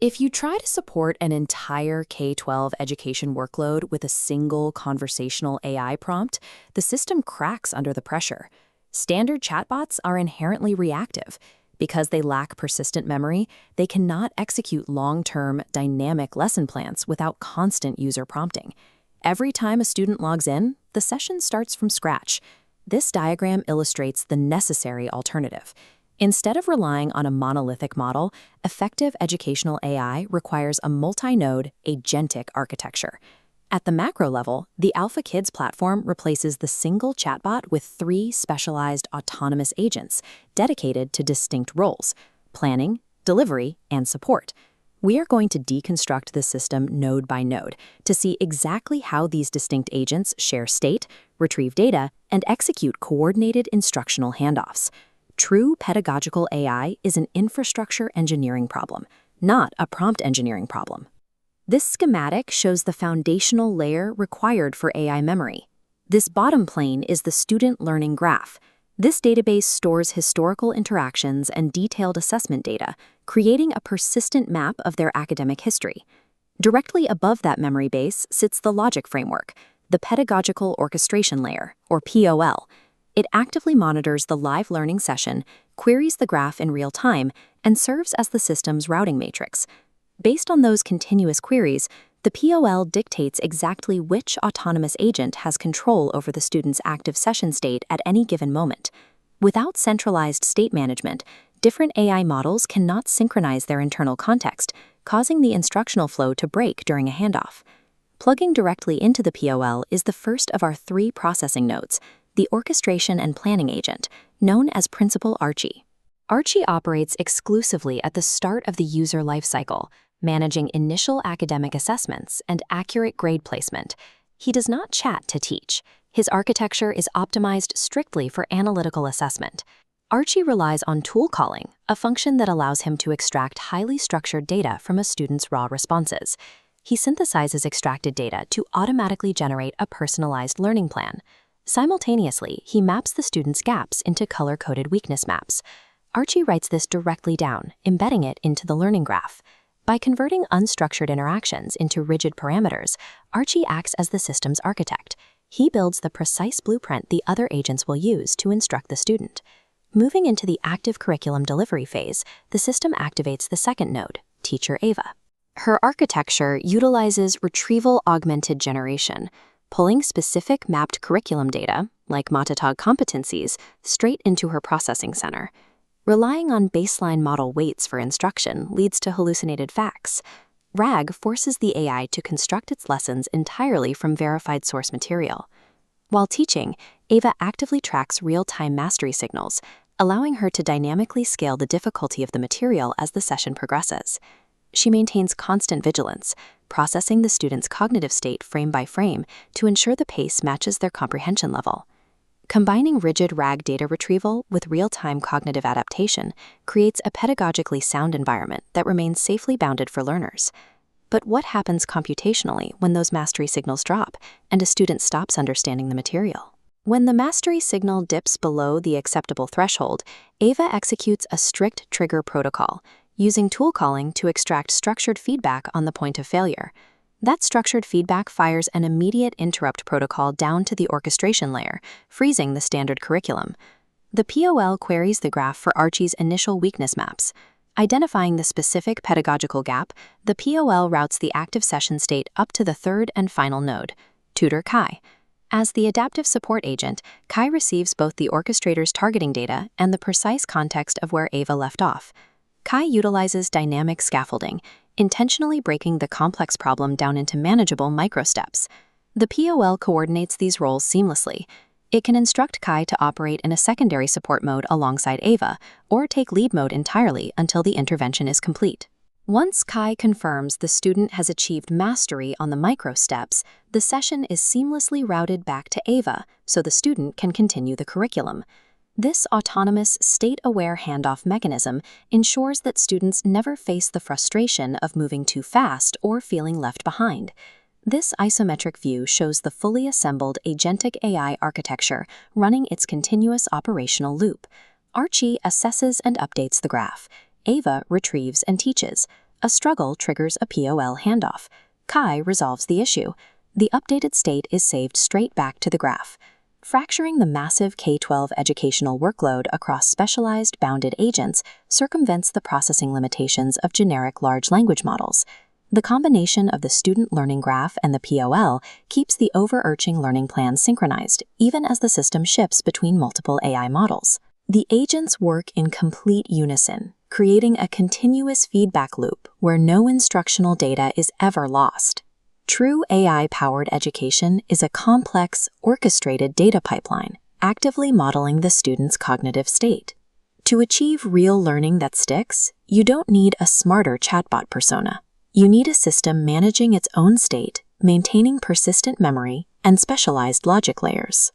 If you try to support an entire K-12 education workload with a single conversational AI prompt, the system cracks under the pressure. Standard chatbots are inherently reactive. Because they lack persistent memory, they cannot execute long-term, dynamic lesson plans without constant user prompting. Every time a student logs in, the session starts from scratch. This diagram illustrates the necessary alternative. Instead of relying on a monolithic model, effective educational AI requires a multi-node, agentic architecture. At the macro level, the AlphaQidz platform replaces the single chatbot with 3 specialized autonomous agents dedicated to distinct roles: planning, delivery, and support. We are going to deconstruct the system node by node to see exactly how these distinct agents share state, retrieve data, and execute coordinated instructional handoffs. True pedagogical AI is an infrastructure engineering problem, not a prompt engineering problem. This schematic shows the foundational layer required for AI memory. This bottom plane is the student learning graph. This database stores historical interactions and detailed assessment data, creating a persistent map of their academic history. Directly above that memory base sits the logic framework, the pedagogical orchestration layer, or POL. It actively monitors the live learning session, queries the graph in real time, and serves as the system's routing matrix. Based on those continuous queries, the POL dictates exactly which autonomous agent has control over the student's active session state at any given moment. Without centralized state management, different AI models cannot synchronize their internal context, causing the instructional flow to break during a handoff. Plugging directly into the POL is the first of our 3 processing nodes, the orchestration and planning agent, known as Principal Archie. Archie operates exclusively at the start of the user lifecycle, managing initial academic assessments and accurate grade placement. He does not chat to teach. His architecture is optimized strictly for analytical assessment. Archie relies on tool calling, a function that allows him to extract highly structured data from a student's raw responses. He synthesizes extracted data to automatically generate a personalized learning plan. Simultaneously, he maps the student's gaps into color-coded weakness maps. Archie writes this directly down, embedding it into the learning graph. By converting unstructured interactions into rigid parameters, Archie acts as the system's architect. He builds the precise blueprint the other agents will use to instruct the student. Moving into the active curriculum delivery phase, the system activates the second node, Teacher Ava. Her architecture utilizes retrieval-augmented generation, pulling specific mapped curriculum data, like Matatog competencies, straight into her processing center. Relying on baseline model weights for instruction leads to hallucinated facts. RAG forces the AI to construct its lessons entirely from verified source material. While teaching, Ava actively tracks real-time mastery signals, allowing her to dynamically scale the difficulty of the material as the session progresses. She maintains constant vigilance, processing the student's cognitive state frame by frame to ensure the pace matches their comprehension level. Combining rigid RAG data retrieval with real-time cognitive adaptation creates a pedagogically sound environment that remains safely bounded for learners. But what happens computationally when those mastery signals drop and a student stops understanding the material? When the mastery signal dips below the acceptable threshold, Ava executes a strict trigger protocol, using tool calling to extract structured feedback on the point of failure. That structured feedback fires an immediate interrupt protocol down to the orchestration layer, freezing the standard curriculum. The POL queries the graph for Archie's initial weakness maps. Identifying the specific pedagogical gap, the POL routes the active session state up to the third and final node, Tutor Kai. As the adaptive support agent, Kai receives both the orchestrator's targeting data and the precise context of where Ava left off. Kai utilizes dynamic scaffolding, intentionally breaking the complex problem down into manageable microsteps. The POL coordinates these roles seamlessly. It can instruct Kai to operate in a secondary support mode alongside Ava, or take lead mode entirely until the intervention is complete. Once Kai confirms the student has achieved mastery on the microsteps, the session is seamlessly routed back to Ava so the student can continue the curriculum. This autonomous, state-aware handoff mechanism ensures that students never face the frustration of moving too fast or feeling left behind. This isometric view shows the fully assembled Agentic AI architecture running its continuous operational loop. Archie assesses and updates the graph. Ava retrieves and teaches. A struggle triggers a POL handoff. Kai resolves the issue. The updated state is saved straight back to the graph. Fracturing the massive K-12 educational workload across specialized bounded agents circumvents the processing limitations of generic large language models. The combination of the student learning graph and the POL keeps the overarching learning plan synchronized, even as the system shifts between multiple AI models. The agents work in complete unison, creating a continuous feedback loop where no instructional data is ever lost. True AI-powered education is a complex, orchestrated data pipeline, actively modeling the student's cognitive state. To achieve real learning that sticks, you don't need a smarter chatbot persona. You need a system managing its own state, maintaining persistent memory, and specialized logic layers.